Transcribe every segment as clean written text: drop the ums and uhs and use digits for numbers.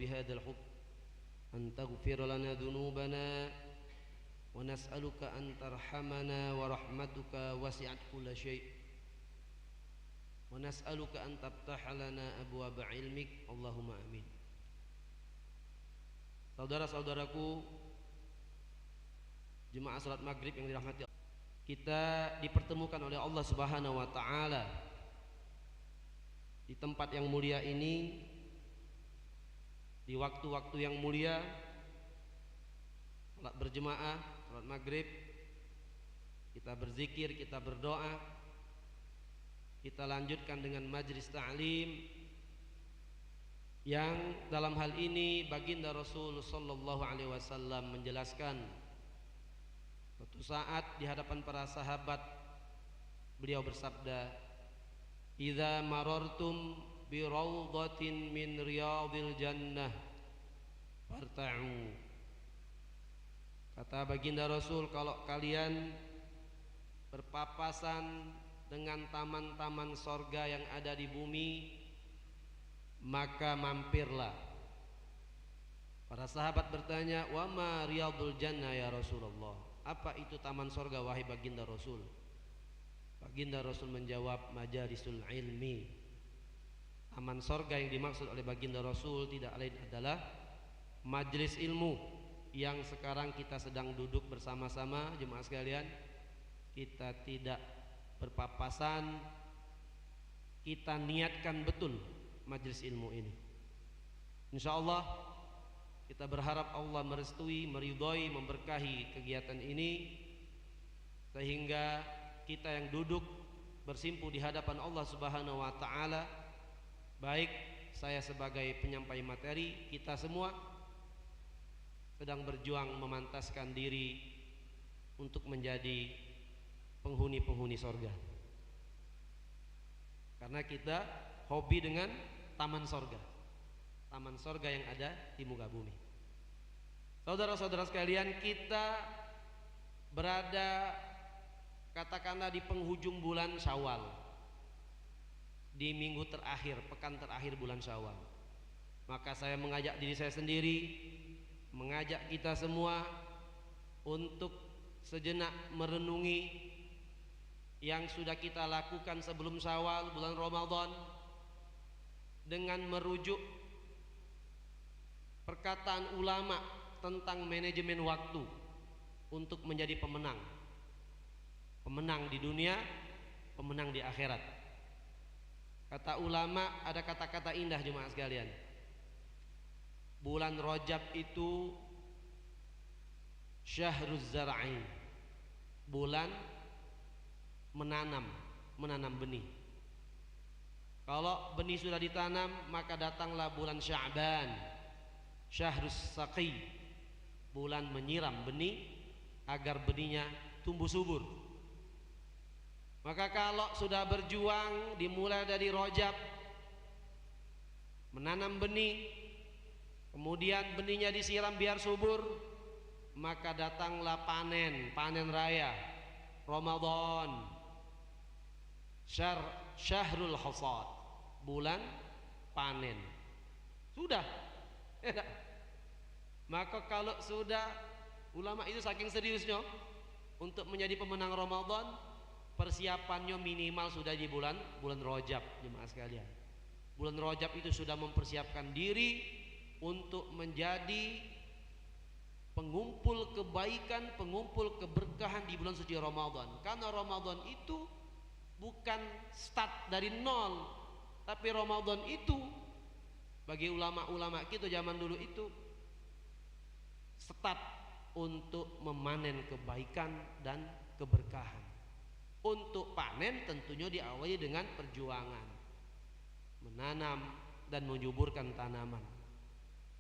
بهذا الحب أن تغفر لنا ذنوبنا ونسألك أن ترحمنا ورحمتك وسعت كل شيء ونسألك أن تفتح لنا أبواب علمك اللهم آمين. Saudara-saudaraku jemaah salat maghrib yang dirahmati Allah, kita dipertemukan oleh Allah Subhanahu wa taala di tempat yang mulia ini, di waktu-waktu yang mulia, salat berjemaah, salat maghrib, kita berzikir, kita berdoa, kita lanjutkan dengan majlis ta'lim yang dalam hal ini baginda Rasul sallallahu alaihi wasallam menjelaskan suatu saat di hadapan para sahabat beliau bersabda, "Idza marartum bi raudhatin min riyadil jannah farta'u." Kata baginda Rasul, kalau kalian berpapasan dengan taman-taman sorga yang ada di bumi, maka mampirlah. Para sahabat bertanya, "Wa ma riyadul jannah ya Rasulullah?" Apa itu taman sorga wahai baginda Rasul? Baginda Rasul menjawab, "Majalisul ilmi." Taman sorga yang dimaksud oleh baginda Rasul tidak lain adalah majelis ilmu yang sekarang kita sedang duduk bersama-sama jemaah sekalian. Kita tidak berpapasan, kita niatkan betul majelis ilmu ini. Insyaallah kita berharap Allah merestui, meridhoi, memberkahi kegiatan ini sehingga kita yang duduk bersimpu di hadapan Allah Subhanahu wa taala, baik saya sebagai penyampai materi, kita semua sedang berjuang memantaskan diri untuk menjadi penghuni-penghuni sorga, karena kita hobi dengan taman sorga, taman sorga yang ada di muka bumi. Saudara-saudara sekalian, kita berada katakanlah di penghujung bulan Syawal, di minggu terakhir, pekan terakhir bulan Syawal. Maka saya mengajak diri saya sendiri, mengajak kita semua untuk sejenak merenungi yang sudah kita lakukan sebelum Syawal, bulan Ramadan, dengan merujuk perkataan ulama tentang manajemen waktu untuk menjadi pemenang. Pemenang di dunia, pemenang di akhirat. Kata ulama, ada kata-kata indah jemaah sekalian. Bulan Rajab itu syahruz zar'i, bulan menanam benih. Kalau benih sudah ditanam, maka datanglah bulan Sya'ban, syahrus saqi, bulan menyiram benih agar benihnya tumbuh subur. Maka kalau sudah berjuang dimulai dari Rajab, menanam benih, kemudian benihnya disiram biar subur, maka datanglah panen raya Ramadan, syahrul hasad, bulan panen. Sudah ya. Maka kalau sudah, ulama itu saking seriusnya untuk menjadi pemenang Ramadan, persiapannya minimal sudah di bulan Rajab jemaah sekalian. Bulan Rajab itu sudah mempersiapkan diri untuk menjadi pengumpul kebaikan, pengumpul keberkahan di bulan suci Ramadan. Karena Ramadan itu bukan start dari nol, tapi Ramadan itu bagi ulama-ulama kita zaman dulu itu start untuk memanen kebaikan dan keberkahan. Untuk panen tentunya diawali dengan perjuangan, menanam dan menyuburkan tanaman.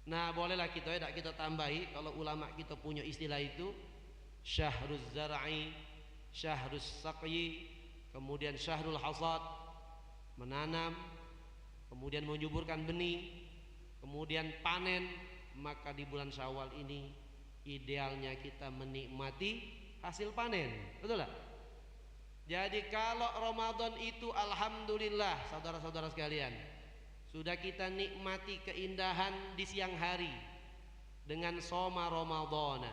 Nah, bolehlah kita tambahi, kalau ulama kita punya istilah itu syahruz zar'i, syahrus saqyi, kemudian syahrul hasad, menanam, kemudian menyuburkan benih, kemudian panen. Maka di bulan Syawal ini idealnya kita menikmati hasil panen, betul tak? Jadi kalau Ramadan itu alhamdulillah saudara-saudara sekalian sudah kita nikmati keindahan di siang hari dengan shoma Ramadhana.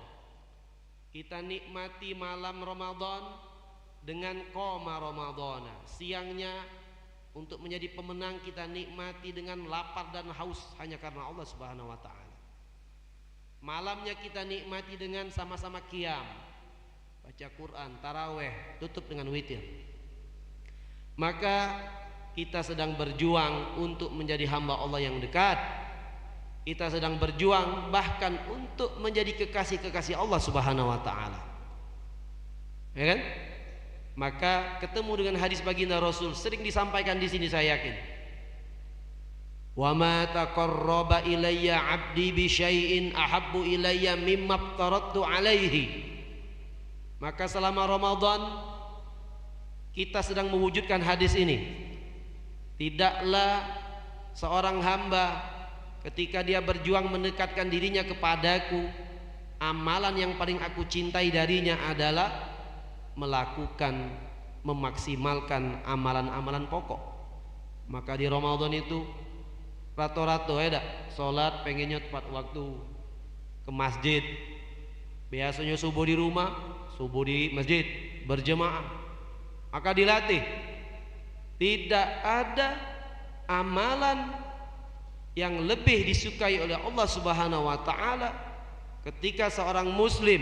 Kita nikmati malam Ramadan dengan qoma Ramadhana. Siangnya untuk menjadi pemenang kita nikmati dengan lapar dan haus hanya karena Allah Subhanahu wa taala. Malamnya kita nikmati dengan sama-sama qiyam, baca Quran, taraweh, tutup dengan witir. Maka kita sedang berjuang untuk menjadi hamba Allah yang dekat. Kita sedang berjuang bahkan untuk menjadi kekasih-kekasih Allah Subhanahu wa taala. Ya kan? Maka ketemu dengan hadis baginda Rasul sering disampaikan di sini, saya yakin. Wa ma taqarraba ilayya 'abdi bi syai'in ahabbu ilayya mimma aftaradtu 'alaihi. Maka selama Ramadan kita sedang mewujudkan hadis ini. Tidaklah seorang hamba ketika dia berjuang mendekatkan dirinya kepadaku, amalan yang paling aku cintai darinya adalah melakukan, memaksimalkan amalan-amalan pokok. Maka di Ramadan itu rato-rato ya sholat pengennya tepat waktu, ke masjid. Biasanya subuh di rumah, subuh di masjid, berjemaah. Maka dilatih. Tidak ada amalan yang lebih disukai oleh Allah Subhanahu wa taala ketika seorang muslim,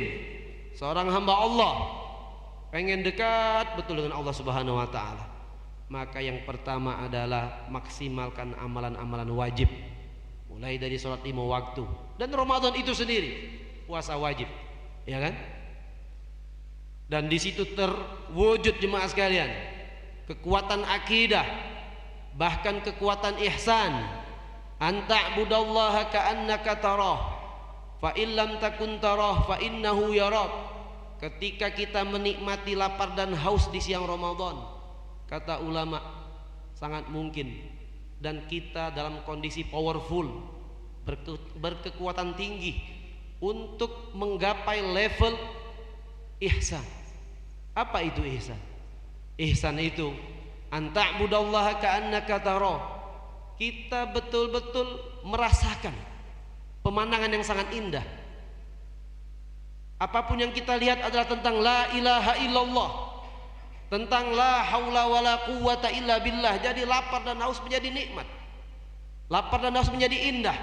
seorang hamba Allah pengen dekat betul dengan Allah Subhanahu wa taala. Maka yang pertama adalah maksimalkan amalan-amalan wajib, mulai dari sholat 5 waktu, dan Ramadan itu sendiri puasa wajib, ya kan? Dan di situ terwujud jemaah sekalian kekuatan akidah, bahkan kekuatan ihsan. Anta'budallaha ka'annaka tarah, fa illam takun tarah fa innahu yarak. Ketika kita menikmati lapar dan haus di siang Ramadan, kata ulama, sangat mungkin dan kita dalam kondisi powerful, berkekuatan tinggi untuk menggapai level ihsan. Apa itu ihsan? Ihsan itu anta'budallaha ka'annaka tarah. Kita betul-betul merasakan pemandangan yang sangat indah. Apapun yang kita lihat adalah tentang la ilaha illallah, tentang la haula wala quwata illa billah. Jadi lapar dan haus menjadi nikmat, lapar dan haus menjadi indah.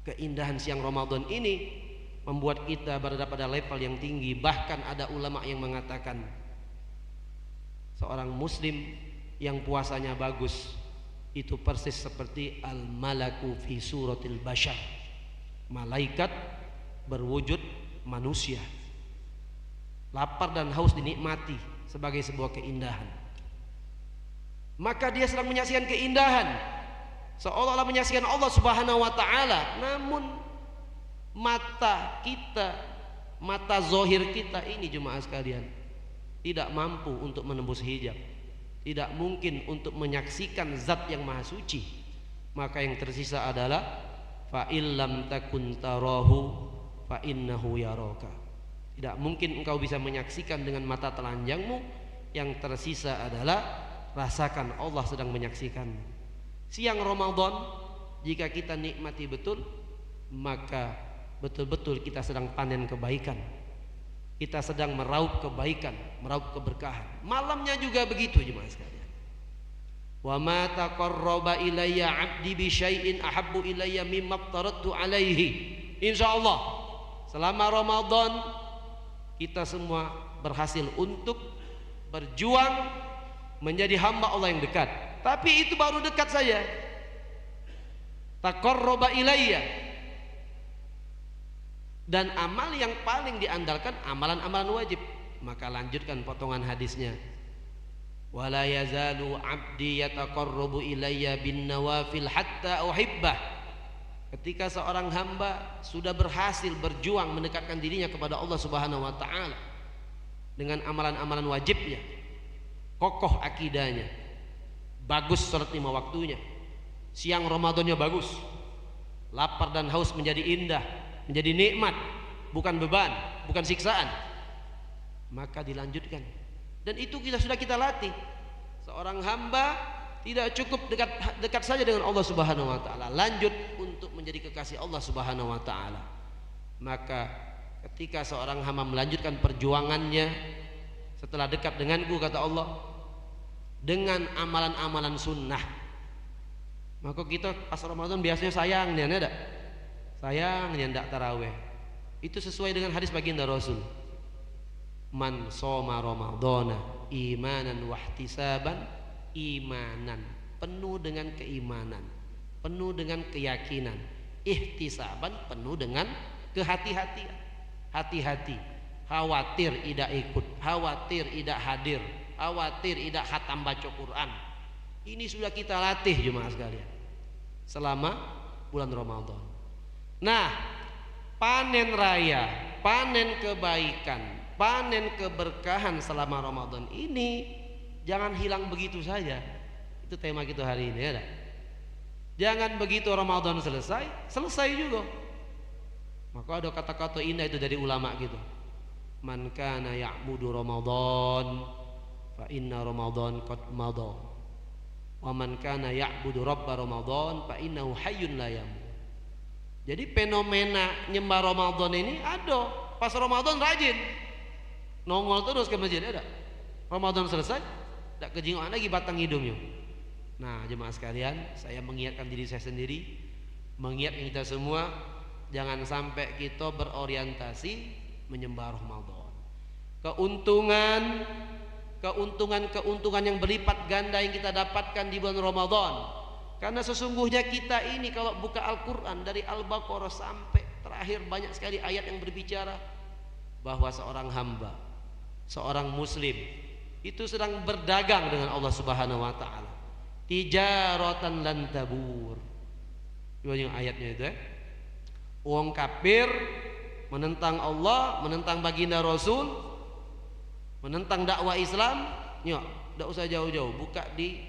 Keindahan siang Ramadan ini membuat kita berada pada level yang tinggi. Bahkan ada ulama yang mengatakan seorang muslim yang puasanya bagus itu persis seperti al-malaku fi suratil bashar, malaikat berwujud manusia. Lapar dan haus dinikmati sebagai sebuah keindahan. Maka dia sedang menyaksikan keindahan, seolah-olah menyaksikan Allah Subhanahu wa taala. Namun mata kita, mata zohir kita ini jemaah sekalian, tidak mampu untuk menembus hijab, tidak mungkin untuk menyaksikan zat yang maha suci. Maka yang tersisa adalah fa illam takun tarahu fa innahu yaraka. Tidak mungkin engkau bisa menyaksikan dengan mata telanjangmu. Yang tersisa adalah rasakan Allah sedang menyaksikan. Siang Ramadan jika kita nikmati betul, maka betul-betul kita sedang panen kebaikan. Kita sedang meraup kebaikan, meraup keberkahan. Malamnya juga begitu jemaah sekalian. Wa ma taqarraba ilayya 'abdi bi syai'in ahabbu ilayya mimma aftaradtu 'alaihi. Insyaallah selama Ramadan kita semua berhasil untuk berjuang menjadi hamba Allah yang dekat. Tapi itu baru dekat saja. Taqarraba ilayya. Dan amal yang paling diandalkan amalan-amalan wajib. Maka lanjutkan potongan hadisnya. Wala yazalu 'abdi yataqarrabu ilayya bin nawafil hatta uhibbah. Ketika seorang hamba sudah berhasil berjuang mendekatkan dirinya kepada Allah Subhanahu wa taala dengan amalan-amalan wajibnya, kokoh akidahnya, bagus salat 5 waktunya, siang Ramadannya bagus, lapar dan haus menjadi indah, menjadi nikmat, bukan beban, bukan siksaan. Maka dilanjutkan. Dan itu sudah kita latih. Seorang hamba tidak cukup dekat saja dengan Allah Subhanahu wa taala, lanjut untuk menjadi kekasih Allah Subhanahu wa taala. Maka ketika seorang hamba melanjutkan perjuangannya setelah dekat denganku, kata Allah, dengan amalan-amalan sunnah, maka kita pas Ramadan biasanya sayangnya ada sayangnya ndak taraweh. Itu sesuai dengan hadis baginda Rasul, man shoma ramadhana imanan wahtisaban, imanan penuh dengan keimanan, penuh dengan keyakinan, ihtisaban penuh dengan kehati-hatian, hati-hati, khawatir tidak ikut, khawatir tidak hadir, khawatir tidak khatam baca Quran. Ini sudah kita latih jemaah sekalian selama bulan Ramadan. Nah, panen raya, panen kebaikan, panen keberkahan selama Ramadan ini jangan hilang begitu saja. Itu tema kita hari ini, ya. Jangan begitu Ramadan selesai juga. Maka ada kata-kata indah itu dari ulama gitu. Man kana ya'budu Ramadan fa inna Ramadan qad madha. Wa man kana ya'budu Rabba Ramadan fa innahu hayyun la yamut. Jadi fenomena nyembah Ramadan ini ada. Pas Ramadan rajin nongol terus ke masjid, ada. Ramadan selesai tak kejingoan lagi batang hidungnya. Nah, jemaah sekalian, saya mengingatkan diri saya sendiri, mengingatkan kita semua, jangan sampai kita berorientasi menyembah Ramadan. Keuntungan yang berlipat ganda yang kita dapatkan di bulan Ramadan. Karena sesungguhnya kita ini kalau buka Al-Quran dari Al-Baqarah sampai terakhir banyak sekali ayat yang berbicara bahwa seorang hamba, seorang muslim itu sedang berdagang dengan Allah Subhanahu wa taala. Tijaratan lan tabur. Yang ayatnya itu, wong kafir menentang Allah, menentang baginda Rasul, menentang dakwah Islam, ya, tidak usah jauh-jauh, buka di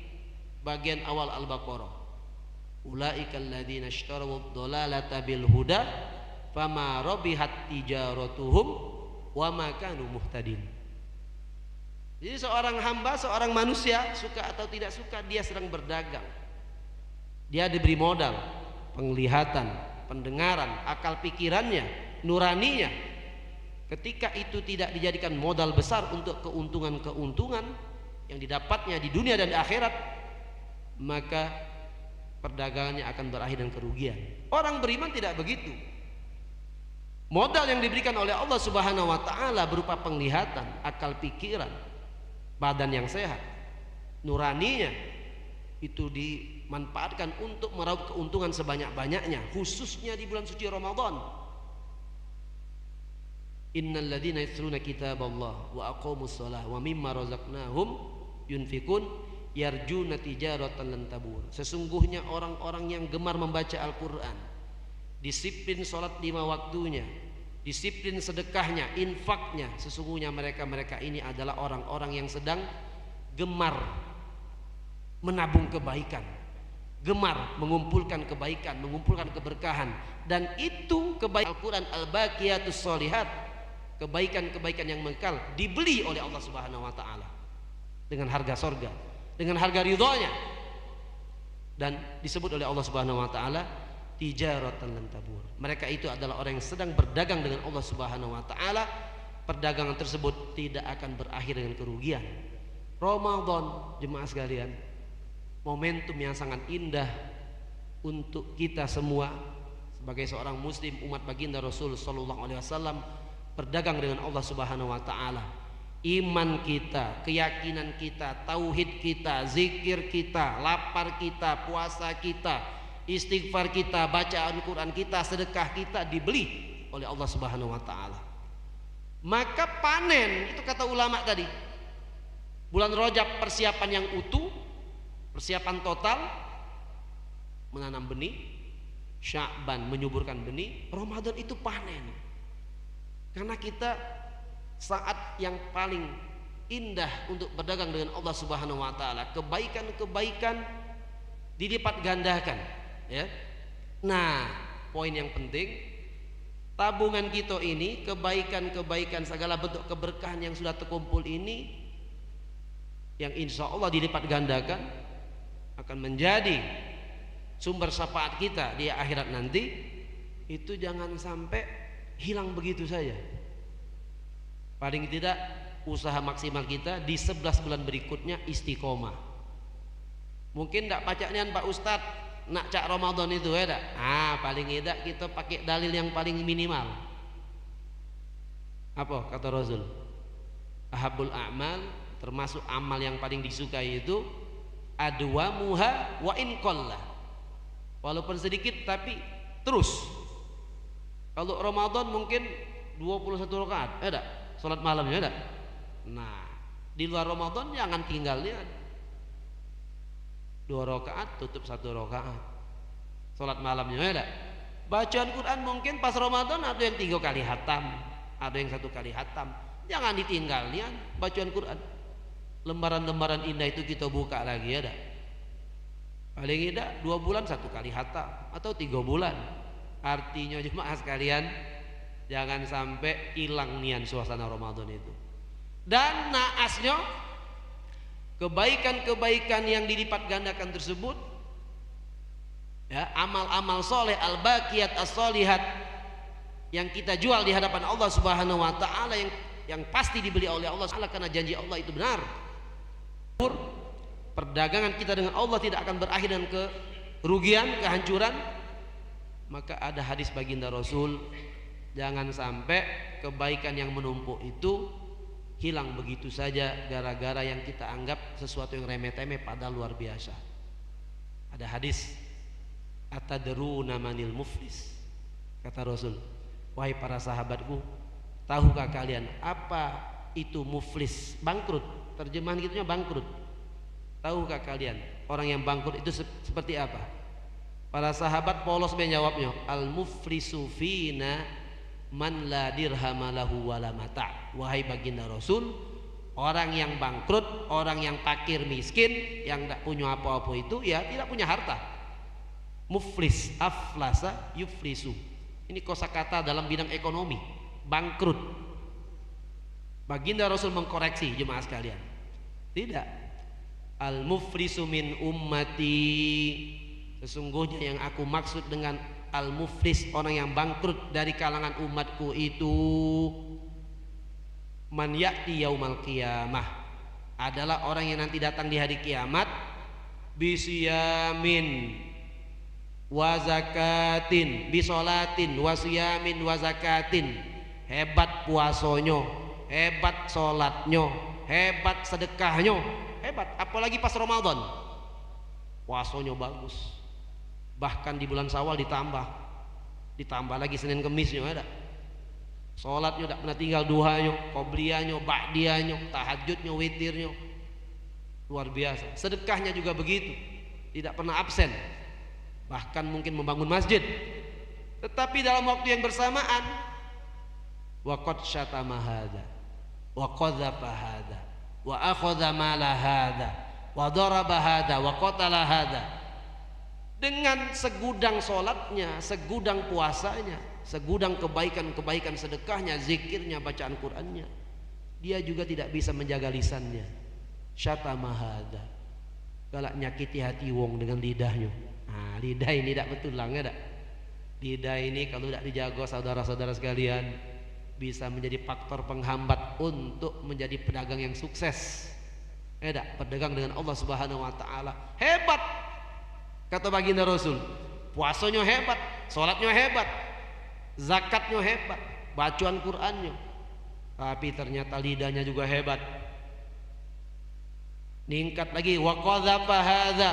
bagian awal Al-Baqarah. Ulaikal ladzina ishtaraw ad-dhalalata bil huda fama rabihat tijaratuhum wa ma kanu muhtadin. Jadi seorang hamba, seorang manusia, suka atau tidak suka, dia sedang berdagang. Dia diberi modal, penglihatan, pendengaran, akal pikirannya, nuraninya. Ketika itu tidak dijadikan modal besar untuk keuntungan-keuntungan yang didapatnya di dunia dan di akhirat, maka perdagangannya akan berakhir dengan kerugian. Orang beriman tidak begitu. Modal yang diberikan oleh Allah Subhanahu wa taala berupa penglihatan, akal pikiran, badan yang sehat, nuraninya itu dimanfaatkan untuk meraup keuntungan sebanyak-banyaknya, khususnya di bulan suci Ramadan. Innal ladzina yatluna kitaballah wa aqamus shalah wa mimma razaqnahum yunfikun yarjuna tijaratan lan tabur. Sesungguhnya orang-orang yang gemar membaca Al-Qur'an, disiplin salat 5 waktunya, disiplin sedekahnya, infaknya, sesungguhnya mereka ini adalah orang-orang yang sedang gemar menabung kebaikan, gemar mengumpulkan kebaikan, mengumpulkan keberkahan. Dan itu kebaikan Al-Quran, al-baqiyatus sholihat, kebaikan-kebaikan yang mekal, dibeli oleh Allah Subhanahu wa taala dengan harga sorga, dengan harga ridhonya, dan disebut oleh Allah Subhanahu wa taala tijaratan lan tabur. Mereka itu adalah orang yang sedang berdagang dengan Allah Subhanahu wa taala. Perdagangan tersebut tidak akan berakhir dengan kerugian. Ramadan, jemaah sekalian, momentum yang sangat indah untuk kita semua sebagai seorang muslim, umat baginda Rasul sallallahu alaihi wasallam, berdagang dengan Allah Subhanahu wa taala. Iman kita, keyakinan kita, tauhid kita, zikir kita, lapar kita, puasa kita, istighfar kita, bacaan Quran kita, sedekah kita dibeli oleh Allah Subhanahu wa taala. Maka panen, itu kata ulama tadi, bulan Rajab persiapan yang utuh, persiapan total, menanam benih, Sya'ban menyuburkan benih, Ramadan itu panen. Karena kita saat yang paling indah untuk berdagang dengan Allah Subhanahu wa taala, kebaikan-kebaikan dilipat gandakan, ya. Nah, poin yang penting, tabungan kita ini, kebaikan-kebaikan, segala bentuk keberkahan yang sudah terkumpul ini, yang insya Allah dilipat gandakan, akan menjadi sumber syafaat kita di akhirat nanti, itu jangan sampai hilang begitu saja. Paling tidak usaha maksimal kita di 11 bulan berikutnya istiqomah. Mungkin tidak pacaknian Pak Ustadz nak cak Ramadan itu ya dak. Paling tidak kita pakai dalil yang paling minimal. Apa kata Rasul? Ahabul a'mal, termasuk amal yang paling disukai itu adwamuha wa in qalla. Walaupun sedikit tapi terus. Kalau Ramadan mungkin 21 rakaat, ada salat malamnya ada. Nah, di luar Ramadan jangan tinggalnya 2 rakaat tutup 1 rakaat. Salat malamnya ada. Bacaan Quran mungkin pas Ramadan ada yang 3 kali hatam, ada yang 1 kali hatam. Jangan ditinggalnya bacaan Quran. Lembaran-lembaran indah itu kita buka lagi ada. Paling tidak 2 bulan 1 kali hatam atau 3 bulan. Artinya jemaah sekalian, jangan sampai hilang nian suasana Ramadan itu. Dan naasnya kebaikan-kebaikan yang dilipat gandakan tersebut, ya, amal-amal soleh al-baqiyat as-solihat yang kita jual di hadapan Allah Subhanahu wa taala, yang pasti dibeli oleh Allah Subhanahu wa taala karena janji Allah itu benar. Perdagangan kita dengan Allah tidak akan berakhir dengan kerugian, kehancuran. Maka ada hadis baginda Rasul, jangan sampai kebaikan yang menumpuk itu hilang begitu saja gara-gara yang kita anggap sesuatu yang remeh-temeh padahal luar biasa. Ada hadis, atadruna manil muflis, kata Rasul, wahai para sahabatku, tahukah kalian apa itu muflis? Bangkrut, terjemahan gitunya bangkrut. Tahukah kalian orang yang bangkrut itu seperti apa? Para sahabat polos menjawabnya, al muflisu fina man la dirhama lahu wala mata. Wahai baginda Rasul, orang yang bangkrut, orang yang fakir miskin, yang tidak punya apa-apa itu ya tidak punya harta. Muflis, aflasa yuflisu. Ini kosakata dalam bidang ekonomi, bangkrut. Baginda Rasul mengkoreksi jemaah sekalian. Tidak. Al muflisu min ummati, sesungguhnya yang aku maksud dengan al-muflis, orang yang bangkrut dari kalangan umatku itu, man ya'ti yaumal qiyamah, adalah orang yang nanti datang di hari kiamat, bisiyamin wa zakatin, bisolatin wa siyamin wa zakatin, hebat puasonyo, hebat solatnyo, hebat sedekahnya, hebat. Apalagi pas Ramadan puasonyo bagus, bahkan di bulan Syawal ditambah lagi Senin Kemisnya ada. Sholatnya tidak pernah tinggal, duhanya, qobliyahnya, ba'diyahnya, tahajudnya, witirnya, luar biasa. Sedekahnya juga begitu, tidak pernah absen, bahkan mungkin membangun masjid. Tetapi dalam waktu yang bersamaan, waqad syatama hadza wa qadzafa hadza wa akhadha mala hadza wa daraba hadza wa qatala hadza. Dengan segudang sholatnya, segudang puasanya, segudang kebaikan-kebaikan sedekahnya, zikirnya, bacaan Qur'annya, dia juga tidak bisa menjaga lisannya. Syatama hadza, galak nyakiti hati wong dengan lidahnya. Nah, lidah ini tidak betul lah, enggak. Lidah ini kalau tidak dijaga saudara-saudara sekalian, bisa menjadi faktor penghambat untuk menjadi pedagang yang sukses. Pedagang dengan Allah Subhanahu wa taala. Hebat kata baginda Rasul, puasanya hebat, sholatnya hebat, zakatnya hebat, bacaan Qur'annya, tapi ternyata lidahnya juga hebat. Ningkat lagi, wa qadzafa hadza,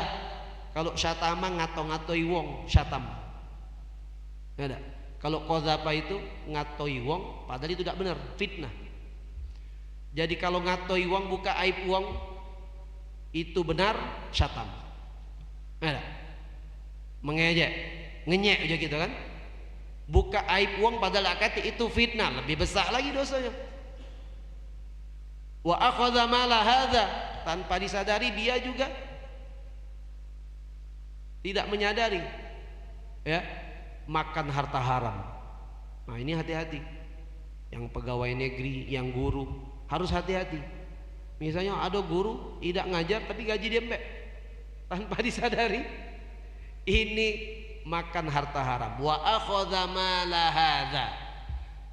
kalau syatama ngato-ngatoi wong, syatam. Ada. Kalau qadzafa itu ngatoi wong, padahal itu tidak benar, fitnah. Jadi kalau ngatoi wong, buka aib wong, itu benar, syatam. Ada. Mengejek, ngenyek aja gitu kan, buka aib wong padahal akati, itu fitnah, lebih besar lagi dosanya. Wa akhadha mala hadza, tanpa disadari dia juga tidak menyadari, ya, makan harta haram. Nah ini hati-hati, yang pegawai negeri, yang guru harus hati-hati. Misalnya ada guru tidak ngajar tapi gaji dia mbek, tanpa disadari ini makan harta haram. Wa akhadha mala hadza.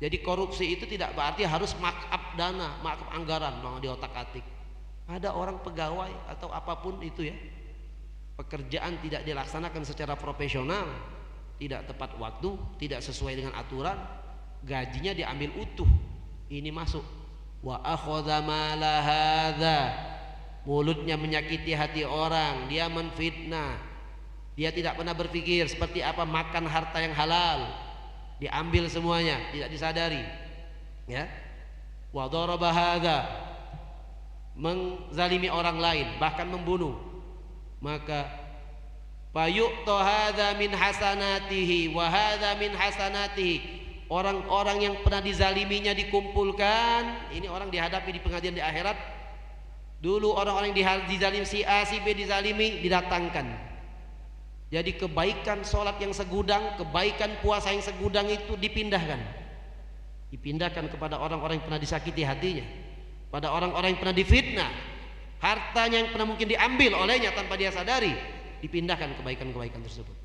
Jadi korupsi itu tidak berarti harus markup dana, markup anggaran, mau di otak-atik. Ada orang pegawai atau apapun itu ya, pekerjaan tidak dilaksanakan secara profesional, tidak tepat waktu, tidak sesuai dengan aturan, gajinya diambil utuh. Ini masuk. Wa akhadha mala hadza. Mulutnya menyakiti hati orang, dia menfitnah. Dia tidak pernah berpikir seperti apa makan harta yang halal. Diambil semuanya, tidak disadari. Ya. Wa daraba hadza. Menzalimi orang lain, bahkan membunuh. Maka fayu'ta hadza min hasanatihi wa hadza min hasanatihi. Orang-orang yang pernah dizaliminya dikumpulkan. Ini orang dihadapi di pengadilan di akhirat. Dulu orang-orang yang dizalim si A, si B dizalimi, didatangkan. Jadi kebaikan sholat yang segudang, kebaikan puasa yang segudang itu dipindahkan. Dipindahkan kepada orang-orang yang pernah disakiti hatinya, pada orang-orang yang pernah difitnah, hartanya yang pernah mungkin diambil olehnya tanpa dia sadari, dipindahkan kebaikan-kebaikan tersebut.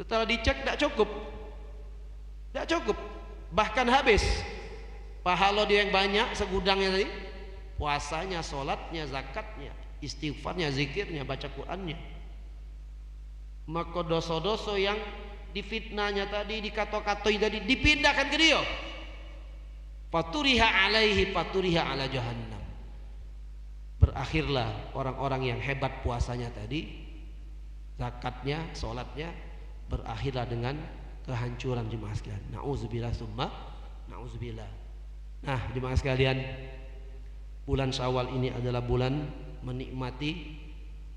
Setelah dicek tidak cukup, bahkan habis pahala dia yang banyak segudangnya tadi, puasanya, sholatnya, zakatnya, istighfarnya, zikirnya, baca Qur'annya. Maka dosa-dosa yang difitnahnya tadi, dikato-katoi tadi, dipindahkan ke dia. Faturiha alaihi faturiha ala jahannam. Berakhirlah orang-orang yang hebat puasanya tadi, zakatnya, sholatnya, berakhirlah dengan kehancuran jemaah sekalian. Nauzubillah summa nauzubillah. Nah jemaah sekalian, bulan Syawal ini adalah bulan menikmati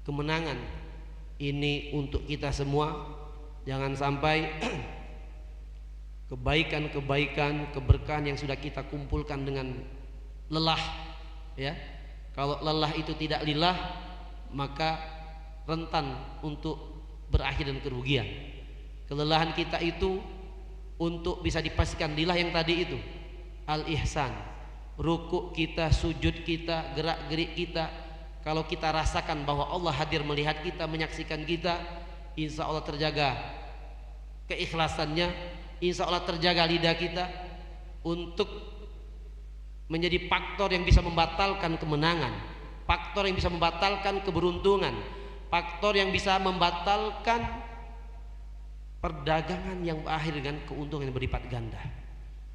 kemenangan. Ini untuk kita semua. Jangan sampai kebaikan-kebaikan, keberkahan yang sudah kita kumpulkan dengan lelah, ya. Kalau lelah itu tidak lillah, maka rentan untuk berakhir dengan kerugian. Kelelahan kita itu untuk bisa dipastikan lillah yang tadi itu, al-ihsan. Rukuk kita, sujud kita, gerak-gerik kita, kalau kita rasakan bahwa Allah hadir melihat kita, menyaksikan kita, insya Allah terjaga keikhlasannya, insya Allah terjaga lidah kita untuk menjadi faktor yang bisa membatalkan kemenangan, faktor yang bisa membatalkan keberuntungan, faktor yang bisa membatalkan perdagangan yang berakhir dengan keuntungan yang berlipat ganda.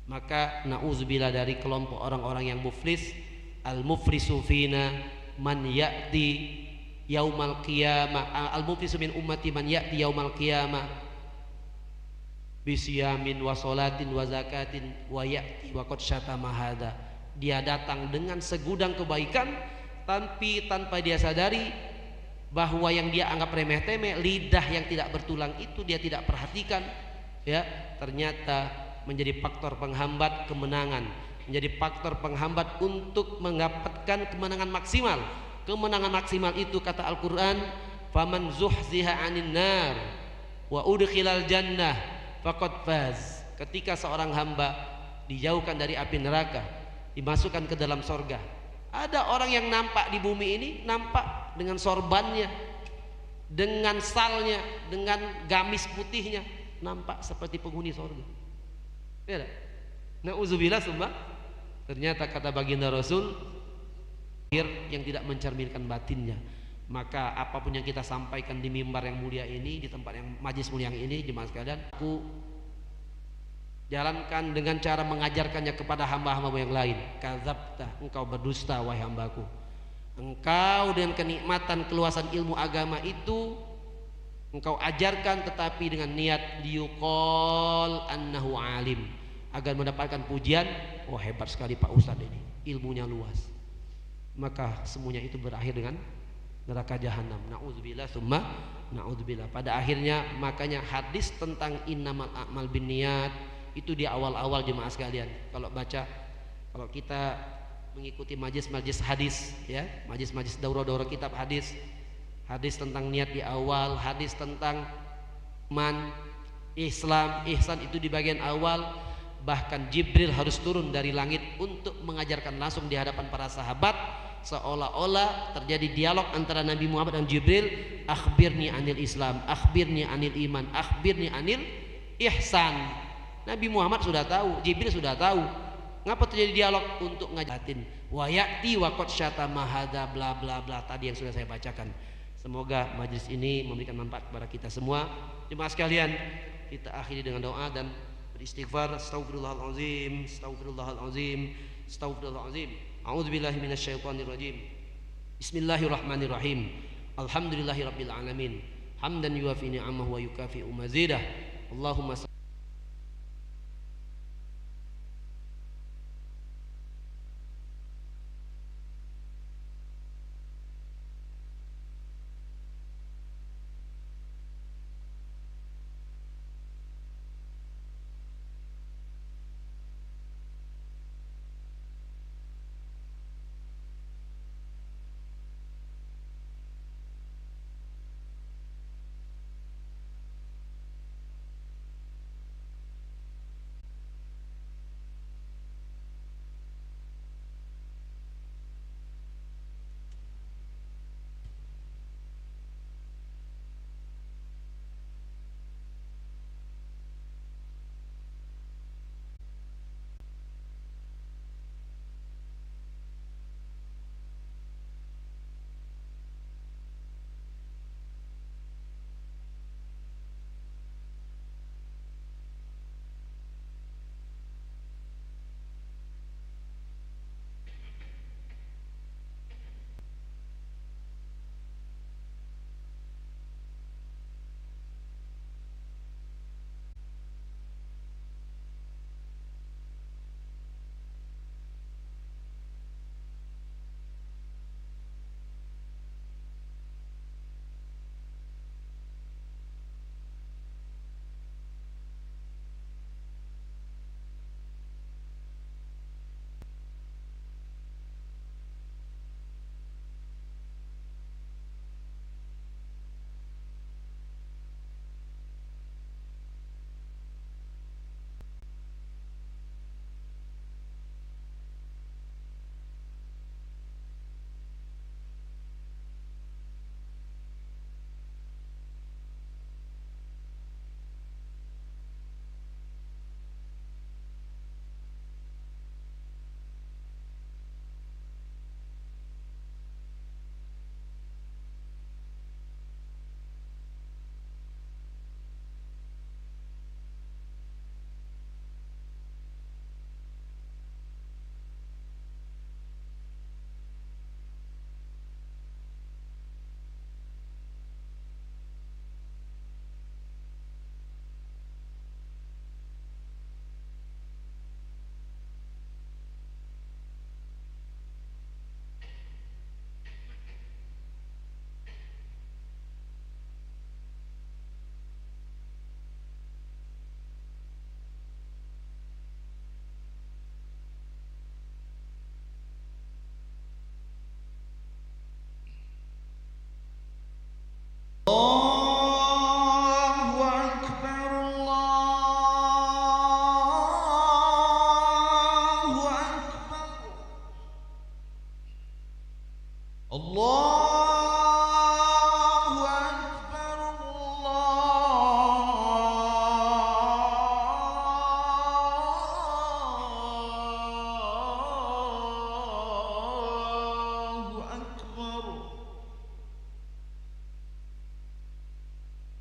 Maka na'udzubillah dari kelompok orang-orang yang muflis. Al-muflisu fina man ya'ti yaumal qiyamah, al-muflisu min ummati man ya'ti yaumal qiyamah bisiyamin wa sholatin wa zakatin wa ya'ti wa qad syatama hadza. Dia datang dengan segudang kebaikan, tapi tanpa dia sadari bahwa yang dia anggap remeh-temeh, lidah yang tidak bertulang itu dia tidak perhatikan, ya, ternyata menjadi faktor penghambat kemenangan, menjadi faktor penghambat untuk mendapatkan kemenangan maksimal. Kemenangan maksimal itu kata Al-Quran, faman zuhziha 'anil nar wa udkhilal jannah faqad faz. Ketika seorang hamba dijauhkan dari api neraka, dimasukkan ke dalam sorga. Ada orang yang nampak di bumi ini, nampak dengan sorbannya, dengan salnya, dengan gamis putihnya, nampak seperti penghuni sorga. Ya, na'udzubillah summa. Ternyata kata baginda Rasul, yang tidak mencerminkan batinnya. Maka apapun yang kita sampaikan di mimbar yang mulia ini, di tempat yang majlis mulia yang ini, jemaah sekalian, aku jalankan dengan cara mengajarkannya kepada hamba-hamba yang lain. Kadzabta, engkau berdusta wahai hambaku. Engkau dengan kenikmatan keluasan ilmu agama itu engkau ajarkan, tetapi dengan niat liyuqal annahu alim, agar mendapatkan pujian, oh hebat sekali Pak Ustadz ini, ilmunya luas. Maka semuanya itu berakhir dengan neraka jahanam. Na'udzubillah summa na'udzubillah. Pada akhirnya makanya hadis tentang innamal a'mal binniyat itu di awal-awal jemaah sekalian. Kalau baca, kalau kita mengikuti majlis-majlis hadis, ya, majlis-majlis daurah-daurah kitab hadis, hadis tentang niat di awal, hadis tentang man, Islam, ihsan itu di bagian awal. Bahkan Jibril harus turun dari langit untuk mengajarkan langsung di hadapan para sahabat seolah-olah terjadi dialog antara Nabi Muhammad dan Jibril. Akhbirni anil Islam, akhbirni anil iman, akhbirni anil ihsan. Nabi Muhammad sudah tahu, Jibril sudah tahu. Ngapa terjadi dialog? Untuk ngajatin. Wa ya'ti wa qad syatama hadza bla bla bla tadi yang sudah saya bacakan. Semoga majelis ini memberikan manfaat kepada kita semua. Jemaah sekalian, kita akhiri dengan doa dan beristighfar. Astaghfirullahalazim, astaghfirullahalazim, astaghfirullahalazim. A'udzubillahi minasyaitonir rajim. Bismillahirrahmanirrahim. Alhamdulillahirabbil alamin. Hamdan yuwafi ni'amahu wa yukafi'u mazidah. Allahumma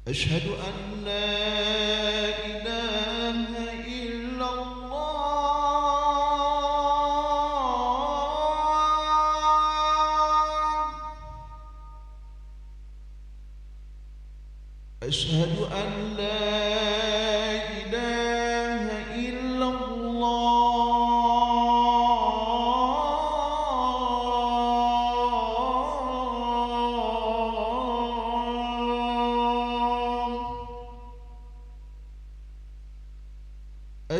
أشهد أن لا إله إلا الله أشهد أن لا إله إلا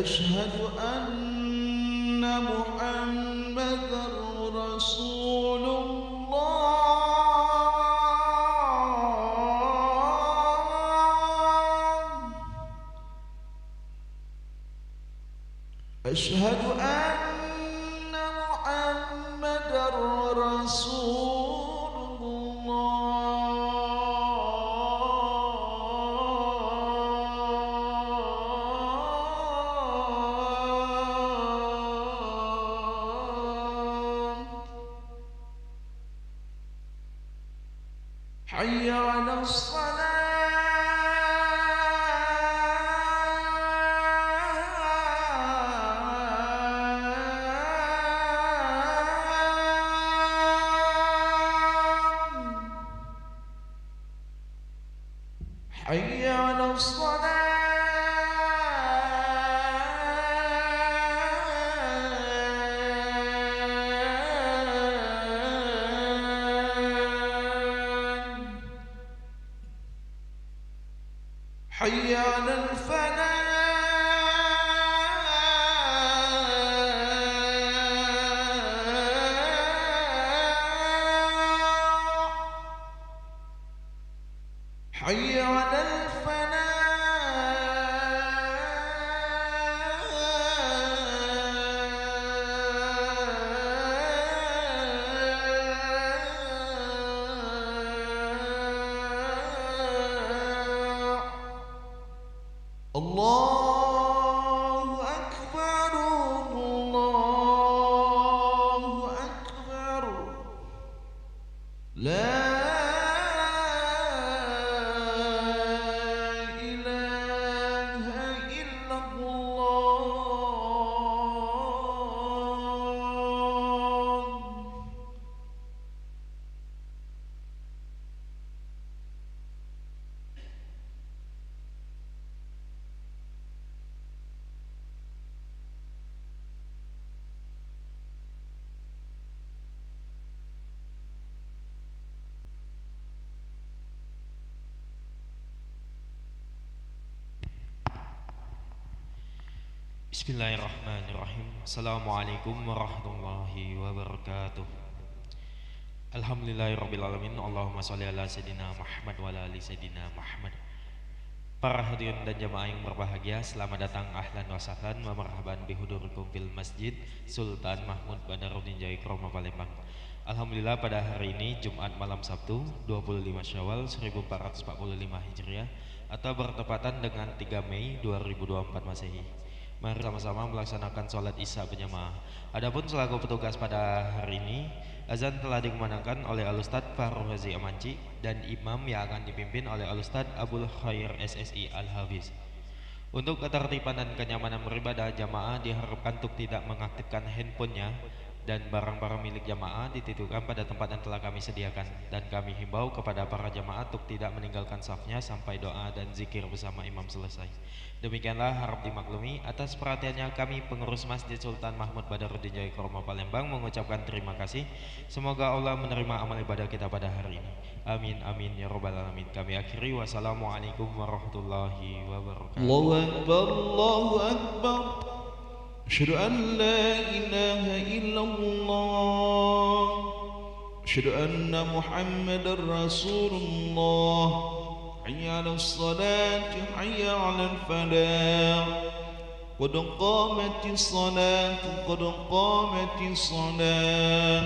أشهد أن محمدًا رسول الله أشهد أن محمدًا حي على حي على حي على الفلاح حي على الفلاح الله أكبر الله أكبر لا إله إلا الله. Bismillahirrahmanirrahim. Assalamualaikum warahmatullahi wabarakatuh. Alhamdulillahirrabbilalamin. Allahumma sholli ala Sayyidina Muhammad wa ala ali Sayyidina Muhammad. Para hadirin dan jamaah yang berbahagia, selamat datang ahlan wa sahlan wa marhaban bihudurikum fil Masjid Sultan Mahmud Badaruddin Jaya Kromo Palembang. Alhamdulillah pada hari ini Jumat malam Sabtu 25 Syawal 1445 Hijriah atau bertepatan dengan 3 Mei 2024 Masehi. Mari sama-sama melaksanakan sholat isya berjamaah. Adapun selaku petugas pada hari ini, azan telah dikumandangkan oleh Al-Ustaz Farul Hazi Amanci dan imam yang akan dipimpin oleh Al-Ustaz Abdul Khair SSI Al-Hafiz. Untuk ketertiban dan kenyamanan beribadah, jamaah diharapkan untuk tidak mengaktifkan handphonenya dan barang-barang milik jamaah dititipkan pada tempat yang telah kami sediakan, dan kami himbau kepada para jamaah untuk tidak meninggalkan safnya sampai doa dan zikir bersama imam selesai. Demikianlah harap dimaklumi. Atas perhatiannya kami pengurus Masjid Sultan Mahmud Badaruddin Jaya Kromo Palembang mengucapkan terima kasih. Semoga Allah menerima amal ibadah kita pada hari ini. Amin amin ya rabbal alamin. Kami akhiri, wassalamualaikum warahmatullahi wabarakatuh. Allahu Akbar, Allahu Akbar. Asyhadu an la ilaha illallah. Asyhadu anna Muhammadar Rasulullah. حي على الصلاة حي على الفلاح قد قامت الصلاة قد قامت الصلاة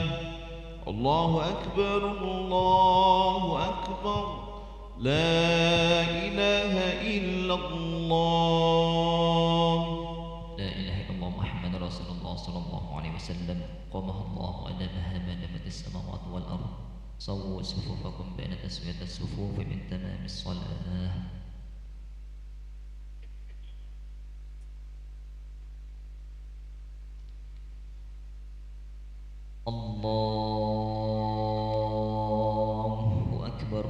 الله أكبر الله أكبر لا إله إلا الله. لا إله إلا الله محمد رسول الله صلى الله عليه وسلم. قامه الله أدبها ما دامت السماوات والأرض. صووا صفوفكم بين تسوية الصفوف من تمام الصلاة. الله أكبر.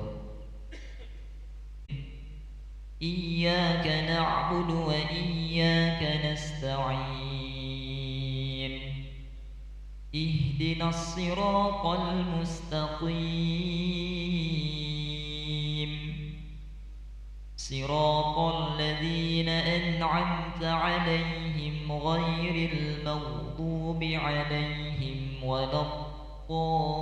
إياك نعبد وإياك نستعين. اهدنا الصراط المستقيم صراط الذين أنعمت عليهم غير المغضوب عليهم ولا الضالين.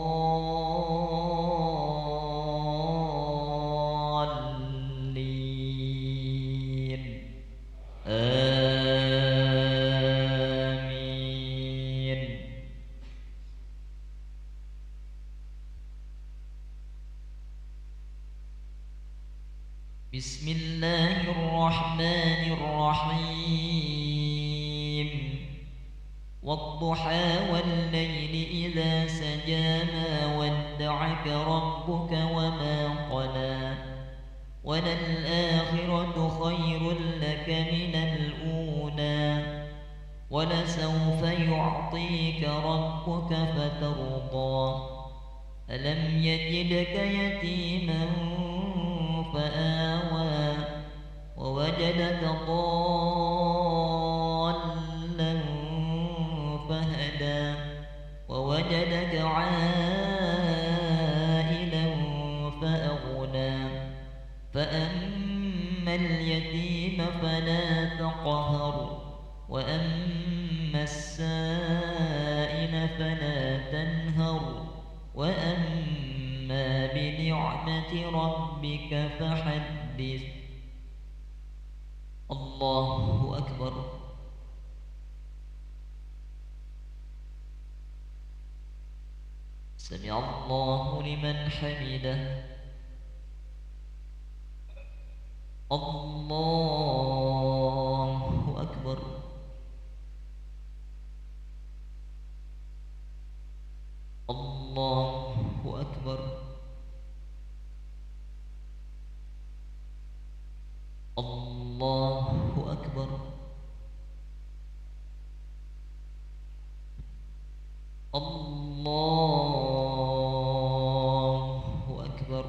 آمين. بسم الله الرحمن الرحيم والضحى والليل إذا سجى ما ودعك ربك وما قلى وللآخرة خير لك من الأولى ولسوف يعطيك ربك فترضى ألم يجدك يتيما فآوى ووجدك ضالا فهدى ووجدك عائلا فأغنى فأما اليتيم فلا تقهر وأما السائل فلا تنهر وأما بنعمة ربك فحدث الله أكبر. سمع الله لمن حمده. الله أكبر. الله أكبر. الله أكبر. الله أكبر.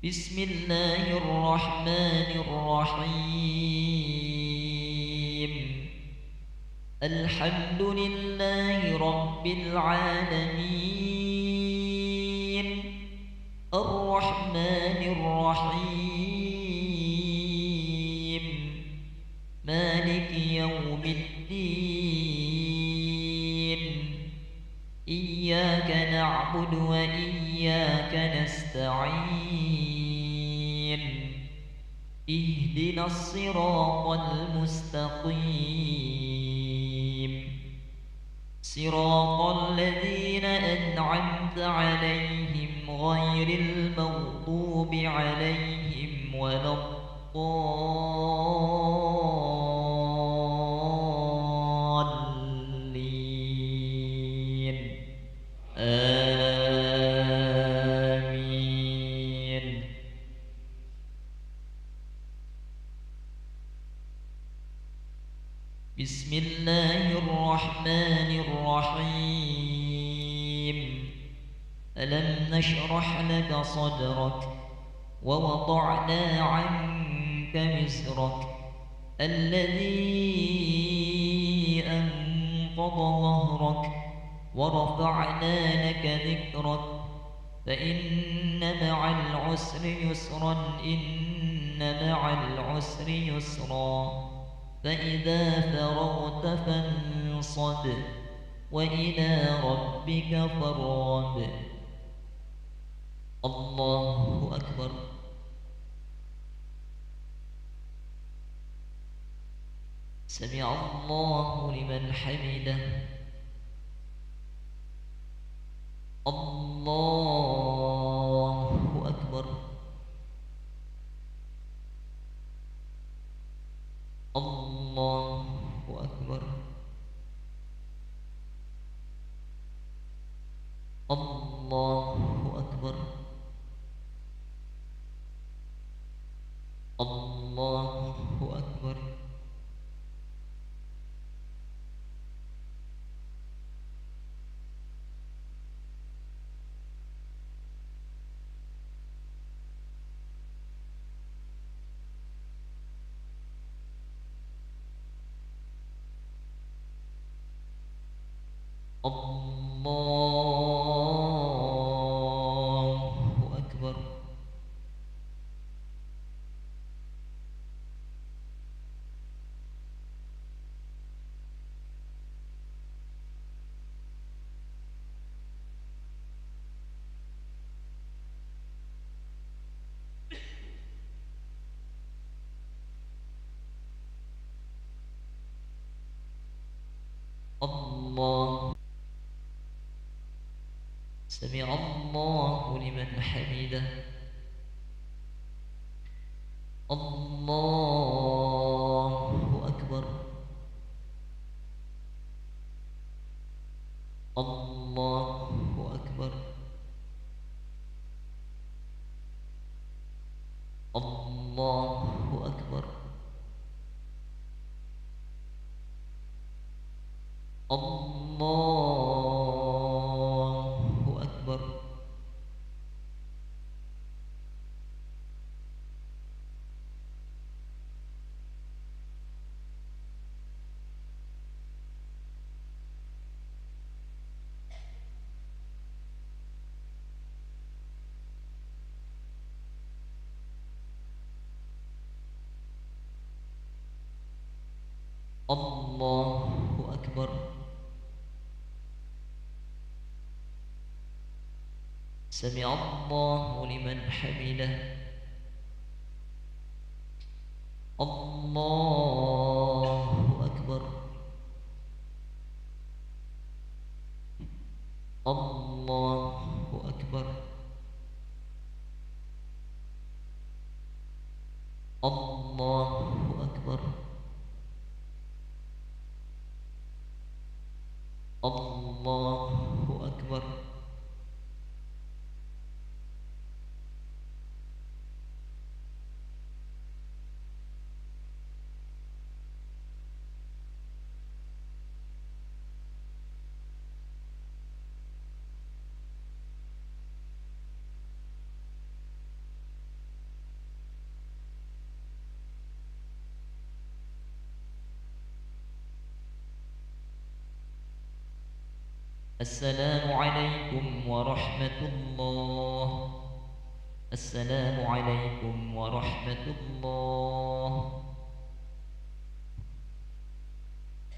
بسم الله الرحمن الرحيم الحمد لله رب العالمين الرحمن الرحيم مالك يوم الدين إياك نعبد وإياك نستعين اهدنا الصراط المستقيم صراط الذين أنعمت عليهم غير المغضوب عليهم ولا الضالين آمين. بسم الله الرحمن الرحيم ألم نشرح لك صدرك ووضعنا عنك وزرك الذي أنقض ظهرك ورفعنا لك ذكرك فإن مع العسر يسرا إن مع العسر يسرا فإذا فرغت فانصب وإلى ربك فارغب. الله أكبر. سمع الله لمن حمده. الله أكبر. الله أكبر. الله أكبر. الله أكبر. الله أكبر. الله سمع الله لمن حمده الله أكبر الله أكبر الله أكبر الله أكبر الله أكبر سمع الله لمن حمده الله أكبر الله أكبر الله أكبر الله أكبر السلام عليكم ورحمة الله. السلام عليكم ورحمة الله.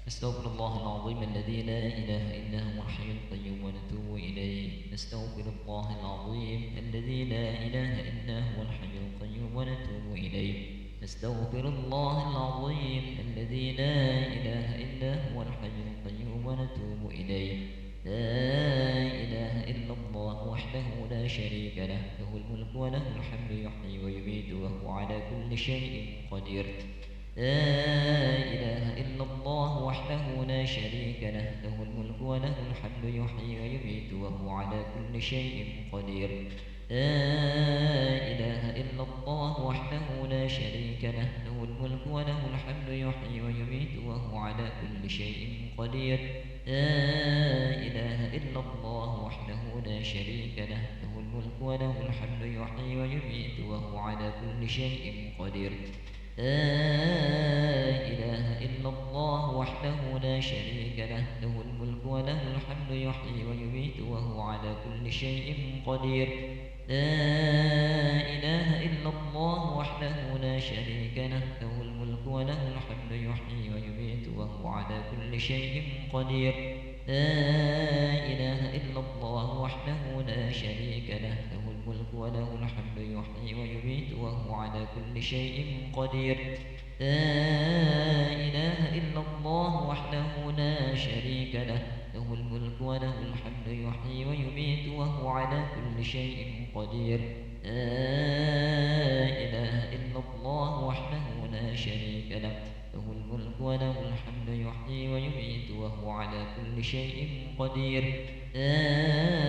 نستغفر الله العظيم الذي لا إله إلا هو الحي القيوم ونتوب إليه. نستغفر الله العظيم الذي لا إله إلا هو الحي القيوم ونتوب إليه. نستغفر الله العظيم الذي لا إله إلا هو الحي القيوم ونتوب إليه. لا إله إلا الله وحده لا شريك له، له الملك وله الحمد يحيي ويميت وهو على كل شيء قدير. لا إله إلا الله وحده لا شريك له، له الملك وله الحمد يحيي ويميت وهو على كل شيء قدير. لا إله إلا الله وحده لا شريك له، له الملك وله الحمد يحيي ويميت وهو على كل شيء قدير. لا إله إلا الله وحده لا شريك له، له الملك وله الحمد يحيي ويميت وهو على كل شيء قدير. لا إله إلا الله وحده لا شريك له، له الملك وله الحمد يحيي ويميت وهو على كل شيء قدير. لا إله إلا الله وحده لا شريك له، له الملك وله الحمد يحيي ويميت وهو على كل شيء قدير. لا إله إلا الله وحده لا شريك له، له الملك وله الحمد يحيي ويميت وهو على كل شيء قدير. لا إله إلا الله وحده لا شريك له، له الملك وله الحمد يحيي ويميت وهو على كل شيء قدير. لا إله إلا الله وحده لا شريك له، له الملك وله الحمد يحيي ويميت وهو على كل شيء قدير.